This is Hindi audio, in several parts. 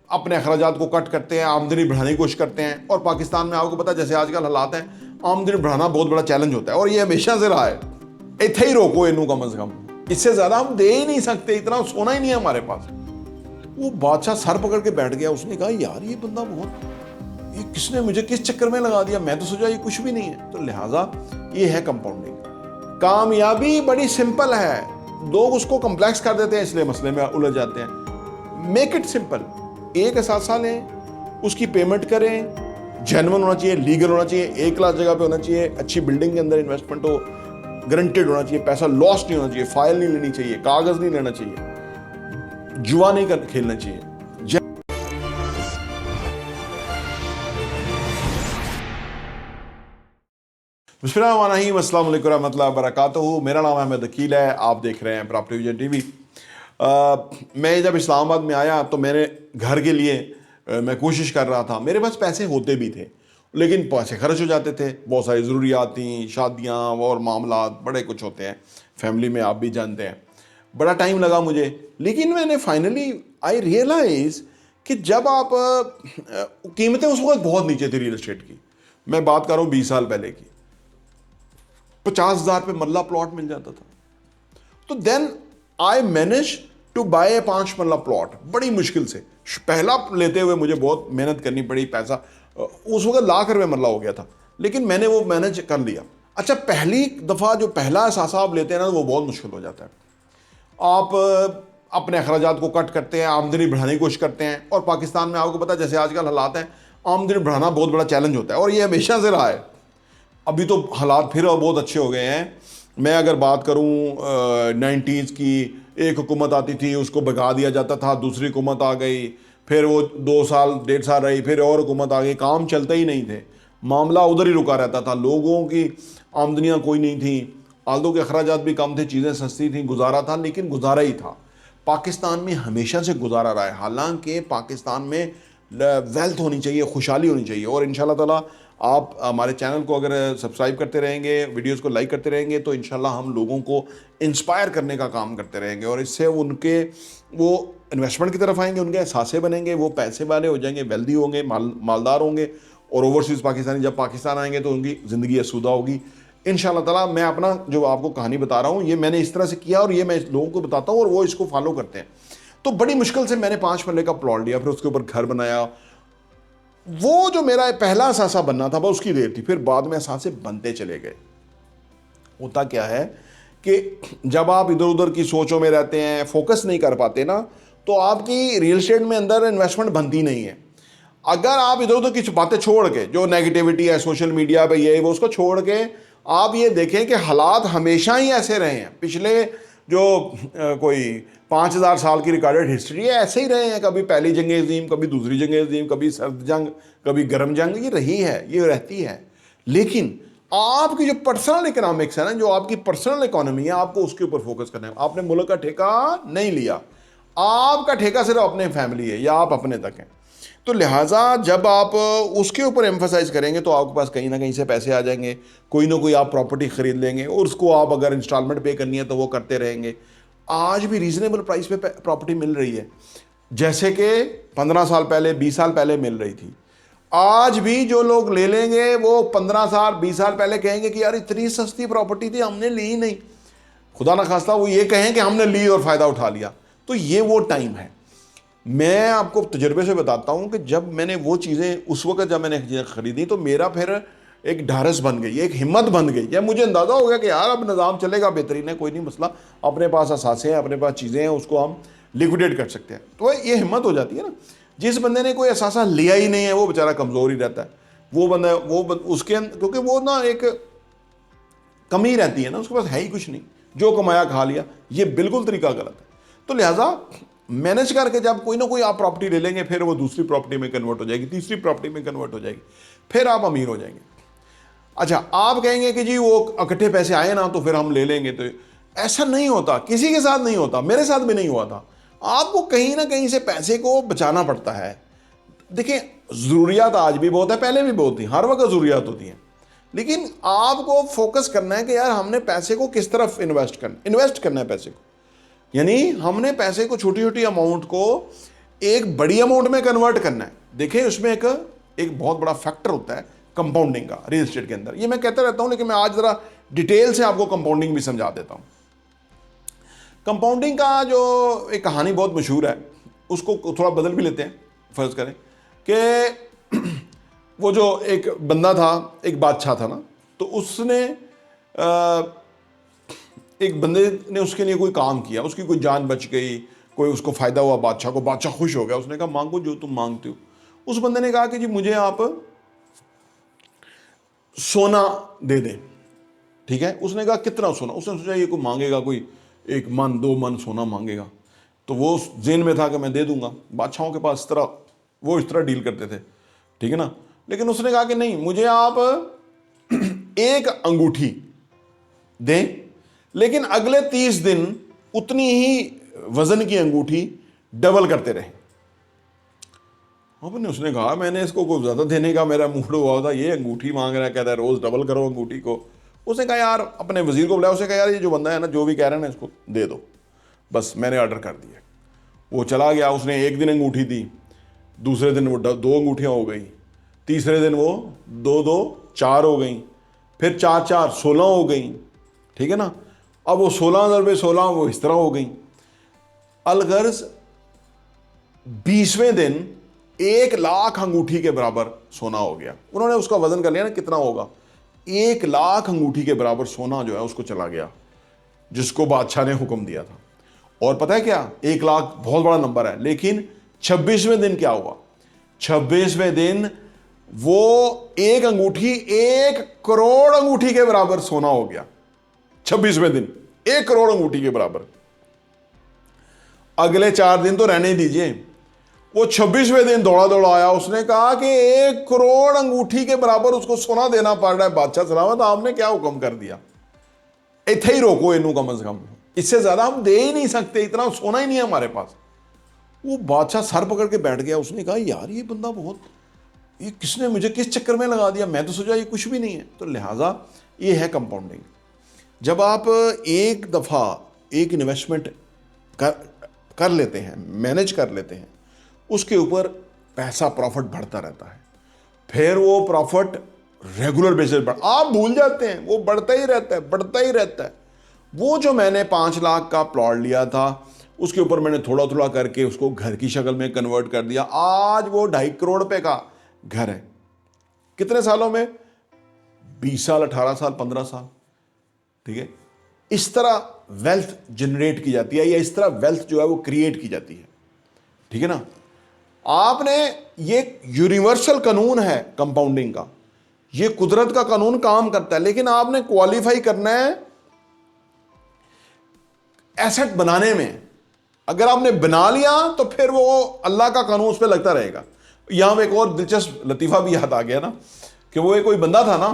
अपने अखराजात को कट करते हैं, आमदनी बढ़ाने की कोशिश करते हैं। और पाकिस्तान में आपको पता है जैसे आजकल हालात हैं, आमदनी बढ़ाना बहुत बड़ा चैलेंज होता है और ये हमेशा से रहा है। इतना ही रोको इनू कम से कम, इससे ज्यादा हम दे ही नहीं सकते, इतना सोना ही नहीं है हमारे पास। वो बादशाह सर पकड़ के बैठ गया, उसने कहा यार ये बंदा बहुत, ये किसने मुझे किस चक्कर में लगा दिया, मैं तो सोचा ये कुछ भी नहीं है। तो लिहाजा ये है कंपाउंडिंग। कामयाबी बड़ी सिंपल है, लोग उसको कॉम्प्लेक्स कर देते हैं, इसलिए मसले में उलझ जाते हैं। मेक इट सिंपल, एक असासा लें, उसकी पेमेंट करें, जेन्युइन होना चाहिए, लीगल होना चाहिए, एक क्लास जगह पे होना चाहिए, अच्छी बिल्डिंग के अंदर इन्वेस्टमेंट हो, गारंटेड होना चाहिए, पैसा लॉस्ट नहीं होना चाहिए, फाइल नहीं लेनी चाहिए, कागज नहीं लेना चाहिए, जुआ नहीं खेलना चाहिए। बिस्मिल्लाहिर्रहमानिर्रहीम, अस्सलाम वालेकुम रहमतुल्लाहि व बरकातहू। मेरा नाम अहमद अकील है, आप देख रहे हैं प्रॉपर्टी विजन टीवी। मैं जब इस्लामाबाद में आया तो मेरे घर के लिए मैं कोशिश कर रहा था, मेरे पास पैसे होते भी थे लेकिन पैसे खर्च हो जाते थे, बहुत सारी ज़रूरियात थी, शादियाँ और मामला बड़े कुछ होते हैं फैमिली में, आप भी जानते हैं। बड़ा टाइम लगा मुझे, लेकिन मैंने फाइनली आई रियलाइज़ कि जब आप कीमतें उस वक्त बहुत नीचे थी रियल एस्टेट की, मैं बात कर रहा हूँ 20 साल पहले की, 50,000 पे मरला प्लॉट मिल जाता था। तो then I manage to buy 5 marla plot बड़ी मुश्किल से। पहला लेते हुए मुझे बहुत मेहनत करनी पड़ी, पैसा उस वक्त ₹1,00,000 मरला हो गया था, लेकिन मैंने वो मैनेज कर लिया। अच्छा, पहली दफ़ा जो पहला एहसास आप लेते हैं ना, वो बहुत मुश्किल हो जाता है। आप अपने अखराजात को कट करते हैं, आमदनी बढ़ाने की कोशिश करते हैं। और पाकिस्तान में आपको पता है जैसे आजकल हालात हैं, आमदनी बढ़ाना बहुत बड़ा चैलेंज होता है और ये हमेशा से रहा है। अभी तो हालात फिर बहुत अच्छे हो गए हैं। मैं अगर बात करूं 90s की, एक हुकूमत आती थी, उसको भगा दिया जाता था, दूसरी हुकूमत आ गई, फिर वो 2 साल 1.5 साल रही, फिर और हुकूमत आ गई, काम चलते ही नहीं थे, मामला उधर ही रुका रहता था, लोगों की आमदनियाँ कोई नहीं थी, आल्दो के अखराजात भी कम थे, चीज़ें सस्ती थी, गुजारा था, लेकिन गुजारा ही था। पाकिस्तान में हमेशा से गुजारा रहा है, हालांकि पाकिस्तान में वेल्थ होनी चाहिए, खुशहाली होनी चाहिए। और इंशाल्लाह ताला आप हमारे चैनल को अगर सब्सक्राइब करते रहेंगे, वीडियोस को लाइक करते रहेंगे, तो इंशाल्लाह हम लोगों को इंस्पायर करने का काम करते रहेंगे और इससे उनके वो इन्वेस्टमेंट की तरफ आएंगे, उनके एहसासे बनेंगे, वो पैसे वाले हो जाएंगे, वेल्दी होंगे, मालदार होंगे। और ओवरसीज़ पाकिस्तानी जब पाकिस्तान आएंगे तो उनकी ज़िंदगी आसूदा होगी इंशाल्लाह ताला। मैं अपना जो आपको कहानी बता रहा हूँ, ये मैंने इस तरह से किया और ये मैं लोगों को बताता हूँ और वो इसको फॉलो करते हैं। तो बड़ी मुश्किल से मैंने 5 मरले का प्लॉट लिया, फिर उसके ऊपर घर बनाया। वो जो मेरा पहला एहसासा बनना था, वो उसकी देर थी, फिर बाद में एहसासे बनते चले गए। होता क्या है कि जब आप इधर उधर की सोचों में रहते हैं, फोकस नहीं कर पाते ना, तो आपकी रियल एस्टेट में अंदर इन्वेस्टमेंट बनती नहीं है। अगर आप इधर उधर की बातें छोड़ के, जो नेगेटिविटी है सोशल मीडिया पे ये वो, उसको छोड़ के आप ये देखें कि हालात हमेशा ही ऐसे रहे हैं। पिछले जो कोई 5,000 साल की रिकॉर्डेड हिस्ट्री है, ऐसे ही रहे हैं। कभी पहली जंग अजीम, कभी दूसरी जंग अजीम, कभी सर्द जंग, कभी गर्म जंग, ये रही है, ये रहती है। लेकिन आपकी जो पर्सनल इकोनॉमिक्स है ना, जो आपकी पर्सनल इकोनॉमी है, आपको उसके ऊपर फोकस करना है। आपने मुल्क का ठेका नहीं लिया, आपका ठेका सिर्फ अपने फैमिली है या आप अपने तक हैं। तो लिहाजा जब आप उसके ऊपर एम्फसाइज करेंगे तो आपके पास कहीं ना कहीं से पैसे आ जाएंगे, कोई ना कोई आप प्रॉपर्टी खरीद लेंगे और उसको आप अगर इंस्टॉलमेंट पे करनी है तो वो करते रहेंगे। आज भी रीजनेबल प्राइस पे प्रॉपर्टी मिल रही है, जैसे कि 15 साल पहले, 20 साल पहले मिल रही थी। आज भी जो लोग ले लेंगे वो 15 साल 20 साल पहले कहेंगे कि यार इतनी सस्ती प्रॉपर्टी थी, हमने ली नहीं। खुदा ना खास्ता वो ये कहें कि हमने ली और फ़ायदा उठा लिया। तो ये वो टाइम है। मैं आपको तजुर्बे से बताता हूँ कि जब मैंने वो चीज़ें, उस वक्त जब मैंने चीज़ें खरीदी, तो मेरा फिर एक ढारस बन गई, एक हिम्मत बन गई। या मुझे अंदाज़ा हो गया कि यार अब निज़ाम चलेगा, बेहतरीन है, कोई नहीं मसला, अपने पास असासे हैं, अपने पास चीज़ें हैं, उसको हम लिक्विडेट कर सकते हैं। तो ये हिम्मत हो जाती है ना। जिस बंदे ने कोई असासा लिया ही नहीं है वो बेचारा कमज़ोर ही रहता है। वो बंदा उसके क्योंकि वो ना एक कमी रहती है ना, उसके पास है ही कुछ नहीं, जो कमाया खा लिया। ये बिल्कुल तरीका गलत है। तो लिहाजा मैनेज करके जब कोई ना कोई आप प्रॉपर्टी ले लेंगे, फिर वो दूसरी प्रॉपर्टी में कन्वर्ट हो जाएगी, तीसरी प्रॉपर्टी में कन्वर्ट हो जाएगी, फिर आप अमीर हो जाएंगे। अच्छा, आप कहेंगे कि जी वो इकट्ठे पैसे आए ना तो फिर हम ले लेंगे, तो ऐसा नहीं होता, किसी के साथ नहीं होता, मेरे साथ भी नहीं हुआ था। आपको कहीं ना कहीं से पैसे को बचाना पड़ता है। देखिए, ज़रूरियात आज भी बहुत है, पहले भी बहुत थी, हर वक्त ज़रूरियात होती हैं, लेकिन आपको फोकस करना है कि यार हमने पैसे को किस तरफ इन्वेस्ट करना है पैसे को। यानी हमने पैसे को, छोटी छोटी अमाउंट को एक बड़ी अमाउंट में कन्वर्ट करना है। देखिए उसमें एक बहुत बड़ा फैक्टर होता है कंपाउंडिंग का रियल एस्टेट के अंदर। ये मैं कहता रहता हूं, लेकिन मैं आज जरा डिटेल से आपको कंपाउंडिंग भी समझा देता हूं। कंपाउंडिंग का जो एक कहानी बहुत मशहूर है, उसको थोड़ा बदल भी लेते हैं। फर्ज करें कि वो जो एक बंदा था, एक बादशाह था ना, तो उसने एक बंदे ने उसके लिए कोई काम किया, उसकी कोई जान बच गई, कोई उसको फायदा हुआ बादशाह को, बादशाह खुश हो गया। उसने कहा मांगो जो तुम मांगते हो। उस बंदे ने कहा कि जी मुझे आप सोना दे दें। ठीक है, उसने कहा कितना सोना? उसने सोचा ये कोई मांगेगा, कोई 1 मन 2 मन सोना मांगेगा, तो वो जेन में था कि मैं दे दूंगा। बादशाहों के पास वो इस तरह डील करते थे, ठीक है ना। लेकिन उसने कहा कि नहीं, मुझे आप एक अंगूठी दें, लेकिन अगले 30 दिन उतनी ही वजन की अंगूठी डबल करते रहे। आपने उसने कहा मैंने इसको कुछ ज़्यादा देने का मेरा मूड हुआ था, ये अंगूठी मांग रहा है, कहता है रोज़ डबल करो अंगूठी को। उसने कहा यार, अपने वजीर को बुलाया, उसने कहा यार ये जो बंदा है ना, जो भी कह रहे हैं ना, इसको दे दो, बस मैंने ऑर्डर कर दिया। वो चला गया, उसने एक दिन अंगूठी दी, दूसरे दिन वो 2 अंगूठियाँ हो गई, तीसरे दिन वो 2-2 4 हो गई, फिर 4-4 16 हो गई, ठीक है ना। अब वो 16 वो इस तरह हो गई। अलगर्ज 20वें दिन 1 लाख अंगूठी के बराबर सोना हो गया। उन्होंने उसका वजन कर लिया ना, कितना होगा। 1 लाख अंगूठी के बराबर सोना जो है उसको चला गया, जिसको बादशाह ने हुक्म दिया था। और पता है क्या, 1 लाख बहुत बड़ा नंबर है, लेकिन 26वें दिन क्या हुआ? 26वें दिन वो एक अंगूठी 1 करोड़ अंगूठी के बराबर सोना हो गया। 26वें दिन 1 करोड़ अंगूठी के बराबर। अगले 4 दिन तो रहने ही दीजिए, वो 26वें दिन दौड़ा दौड़ा आया, उसने कहा कि 1 करोड़ अंगूठी के बराबर उसको सोना देना पड़ रहा है। बादशाह सलामत, आपने क्या हुक्म कर दिया? इथे ही रोको इनू, कम से कम इससे ज्यादा हम दे ही नहीं सकते, इतना सोना ही नहीं है हमारे पास। वो बादशाह सर पकड़ के बैठ गया। उसने कहा यार ये बंदा बहुत, ये किसने मुझे किस चक्कर में लगा दिया, मैं तो सोचा ये कुछ भी नहीं है। तो लिहाजा ये है कंपाउंडिंग। जब आप एक दफ़ा एक इन्वेस्टमेंट कर लेते हैं, मैनेज कर लेते हैं, उसके ऊपर पैसा प्रॉफिट बढ़ता रहता है। फिर वो प्रॉफिट रेगुलर बेसिस पर आप भूल जाते हैं, वो बढ़ता ही रहता है, बढ़ता ही रहता है। वो जो मैंने 5 लाख का प्लॉट लिया था, उसके ऊपर मैंने थोड़ा थोड़ा करके उसको घर की शक्ल में कन्वर्ट कर दिया। आज वो 2.5 करोड़ रुपए का घर है। कितने सालों में? 20 साल, 18 साल, 15 साल। ठीक है, इस तरह वेल्थ जनरेट की जाती है, या इस तरह वेल्थ जो है वो क्रिएट की जाती है। ठीक है ना। आपने, ये यूनिवर्सल कानून है कंपाउंडिंग का, ये कुदरत का कानून काम करता है, लेकिन आपने क्वालिफाई करना है एसेट बनाने में। अगर आपने बना लिया तो फिर वो अल्लाह का कानून उस पर लगता रहेगा। यहां में एक और दिलचस्प लतीफा भी याद आ गया ना, कि वो एक कोई बंदा था ना,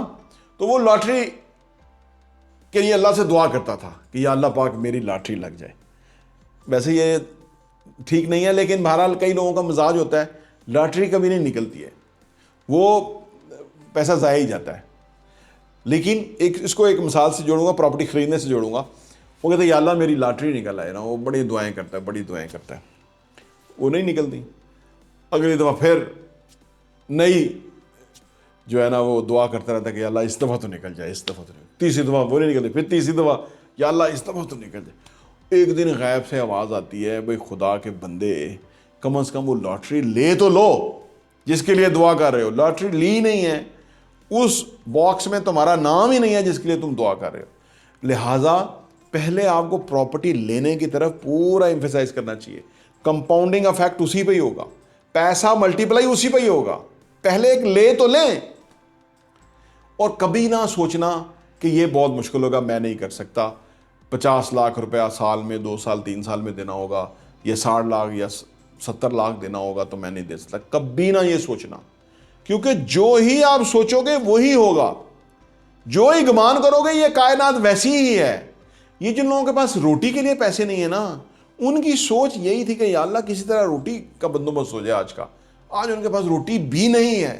तो वो लॉटरी के लिए अल्लाह से दुआ करता था कि या अल्लाह पाक मेरी लॉटरी लग जाए। वैसे ये ठीक नहीं है, लेकिन बहरहाल कई लोगों का मिजाज होता है, लॉटरी कभी नहीं निकलती है, वो पैसा ज़ाया ही जाता है। लेकिन इसको एक मिसाल से जोड़ूंगा, प्रॉपर्टी खरीदने से जोड़ूंगा। वो कहते हैं या अल्लाह मेरी लॉटरी निकल आए ना, वो बड़ी दुआएं करता है, बड़ी दुआएं करता है, वो नहीं निकलती। अगली दफ़ा फिर नई जो है ना, वो दुआ करता रहता है कि अल्लाह इस दफ़ा तो निकल जाए, इस दफ़ा तो निकल। तीसरी दफ़ा वो नहीं निकलती, फिर तीसरी दफ़ा या अल्लाह इस दफ़ा तो निकल जाए। एक दिन गैब से आवाज़ आती है, भाई खुदा के बंदे, कम से कम वो लॉटरी ले तो लो जिसके लिए दुआ कर रहे हो। लॉटरी ली नहीं है, उस बॉक्स में तुम्हारा नाम ही नहीं है जिसके लिए तुम दुआ कर रहे हो। लिहाजा पहले आपको प्रॉपर्टी लेने की तरफ पूरा एम्फेसाइज करना चाहिए। कंपाउंडिंग इफेक्ट उसी पे ही होगा, पैसा मल्टीप्लाई उसी पे ही होगा। पहले एक ले तो लें, और कभी ना सोचना कि ये बहुत मुश्किल होगा, मैं नहीं कर सकता, 50 लाख रुपया साल में 2 साल 3 साल में देना होगा, या 60 लाख या 70 लाख देना होगा, तो मैं नहीं दे सकता। कभी ना ये सोचना, क्योंकि जो ही आप सोचोगे वही होगा, जो ही गुमान करोगे ये कायनात वैसी ही है। ये जिन लोगों के पास रोटी के लिए पैसे नहीं है ना, उनकी सोच यही थी कि या अल्लाह किसी तरह रोटी का बंदोबस्त हो जाए। आज उनके पास रोटी भी नहीं है।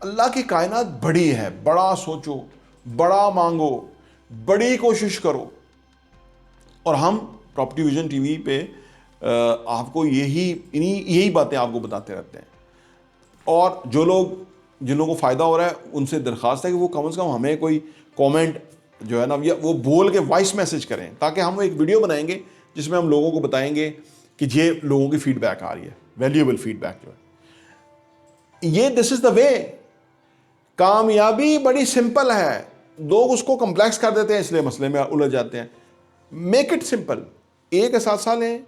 अल्लाह की कायनात बड़ी है, बड़ा सोचो, बड़ा मांगो, बड़ी कोशिश करो। और हम प्रॉपर्टी विजन टीवी पे आपको यही बातें आपको बताते रहते हैं। और जिन लोगों को फ़ायदा हो रहा है उनसे दरख्वास्त है कि वो कम से कम हमें कोई कमेंट जो है ना, या वो बोल के वॉइस मैसेज करें, ताकि हम एक वीडियो बनाएंगे जिसमें हम लोगों को बताएंगे कि ये लोगों की फीडबैक आ रही है, वैल्यूएबल फीडबैक जो है। ये दिस इज़ द वे। कामयाबी बड़ी सिंपल है, लोग उसको कम्प्लेक्स कर देते हैं, इसलिए मसले में उलझ जाते हैं। Make it simple. एक असासा लें,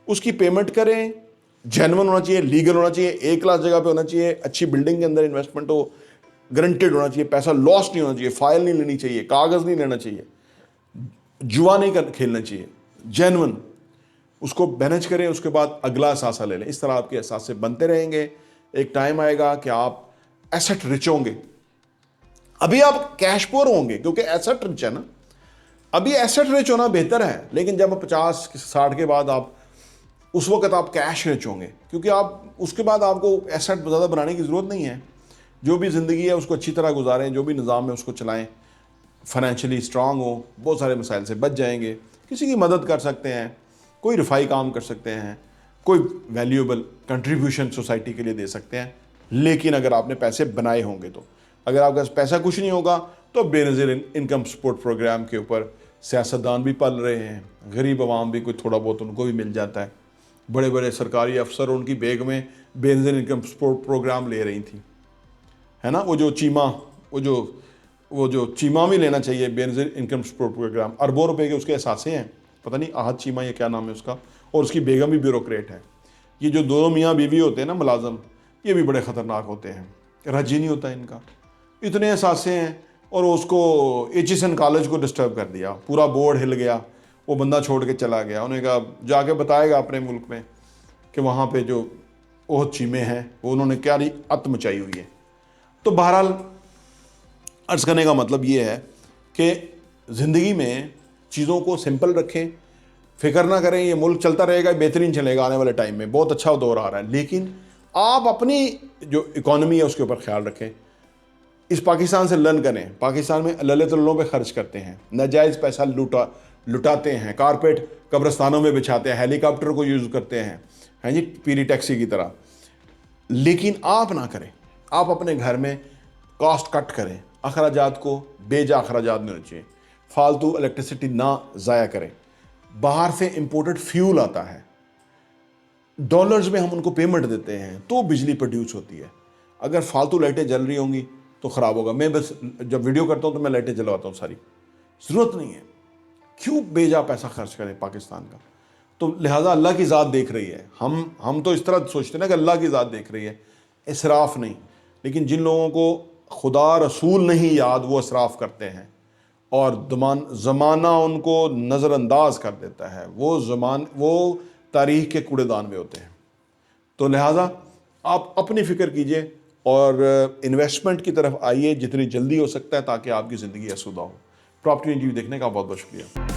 उसकी पेमेंट करें, जेन्युइन होना चाहिए, लीगल होना चाहिए, एक क्लास जगह पे होना चाहिए, अच्छी बिल्डिंग के अंदर इन्वेस्टमेंट हो, गारंटेड होना चाहिए, पैसा लॉस नहीं होना चाहिए, फाइल नहीं लेनी चाहिए, कागज़ नहीं लेना चाहिए, जुआ नहीं खेलना चाहिए, जेन्युइन उसको मैनेज करें। उसके बाद अगला असासा ले लें। इस तरह आपके असासे बनते रहेंगे। एक टाइम आएगा कि आप एसेट रिच होंगे। अभी आप कैश पोर होंगे क्योंकि एसेट रिच है ना। अभी एसेट रिच होना बेहतर है, लेकिन जब 50-60 के बाद आप, उस वक्त आप कैश रिच होंगे, क्योंकि आप उसके बाद आपको एसेट ज़्यादा बनाने की ज़रूरत नहीं है। जो भी ज़िंदगी है उसको अच्छी तरह गुजारें, जो भी निज़ाम है उसको चलाएं, फाइनेंशियली स्ट्रांग हो, बहुत सारे मसाइल से बच जाएंगे। किसी की मदद कर सकते हैं, कोई रफाई काम कर सकते हैं, कोई वैल्यूएबल कंट्रीब्यूशन सोसाइटी के लिए दे सकते हैं। लेकिन अगर आपने पैसे बनाए होंगे तो, अगर आपके पास पैसा कुछ नहीं होगा तो बेनज़ीर इनकम सपोर्ट प्रोग्राम के ऊपर सियासतदान भी पल रहे हैं, गरीब आवाम भी कोई थोड़ा बहुत उनको भी मिल जाता है। बड़े बड़े सरकारी अफसर उनकी बेगमें बेनज़ीर इनकम सपोर्ट प्रोग्राम ले रही थी, है ना। वो जो चीमा भी लेना चाहिए, बेनज़ीर इनकम सपोर्ट प्रोग्राम, अरबों रुपए के उसके एहसासे हैं। पता नहीं आहत चीमा या क्या नाम है उसका, और उसकी बेगम भी ब्यूरोक्रेट है। ये जो दो मियाँ बीवी होते हैं ना मुलाजम, ये भी बड़े ख़तरनाक होते हैं, रजी नहीं होता इनका, इतने एहसासे हैं। और उसको एचिसन कॉलेज को डिस्टर्ब कर दिया, पूरा बोर्ड हिल गया, वो बंदा छोड़ के चला गया। उन्होंने कहा जाके बताएगा अपने मुल्क में कि वहाँ पे जो ओह चीमे हैं वो उन्होंने क्या अत मचाई हुई है। तो बहरहाल अर्ज़ करने का मतलब ये है कि ज़िंदगी में चीज़ों को सिंपल रखें, फिक्र ना करें, ये मुल्क चलता रहेगा, बेहतरीन चलेगा आने वाले टाइम में, बहुत अच्छा दौर आ रहा है। लेकिन आप अपनी जो इकॉनमी है उसके ऊपर ख्याल रखें। इस पाकिस्तान से लर्न करें। पाकिस्तान में लल्ले तल्लों पे खर्च करते हैं, नाजायज़ पैसा लुटाते हैं, कारपेट कब्रस्तानों में बिछाते हैं, हेलीकॉप्टर को यूज़ करते हैं जी, पीरी टैक्सी की तरह। लेकिन आप ना करें। आप अपने घर में कॉस्ट कट करें, अखराजात को बेजा अखराजात नहीं होने चाहिए, फालतू इलेक्ट्रिसिटी ना ज़ाया करें। बाहर से इंपोर्टेड फ्यूल आता है, डॉलर्स में हम उनको पेमेंट देते हैं तो बिजली प्रोड्यूस होती है। अगर फालतू लाइटें जल रही होंगी तो ख़राब होगा। मैं बस जब वीडियो करता हूँ तो मैं लाइटें जलवाता हूँ सारी, ज़रूरत नहीं है। क्यों बेजा पैसा खर्च करें पाकिस्तान का। तो लिहाजा अल्लाह की ज़ात देख रही है। हम तो इस तरह सोचते हैं ना कि अल्लाह की ज़ात देख रही है, इसराफ़ नहीं। लेकिन जिन लोगों को खुदा रसूल नहीं याद, वो इसराफ़ करते हैं और ज़माना उनको नज़रअंदाज कर देता है। वो तारीख़ के कूड़ेदान में होते हैं। तो लिहाजा आप अपनी फ़िक्र कीजिए और इन्वेस्टमेंट की तरफ आइए जितनी जल्दी हो सकता है, ताकि आपकी ज़िंदगी आसूदा हो। प्रॉपर्टी इंटरव्यू देखने का बहुत बहुत शुक्रिया।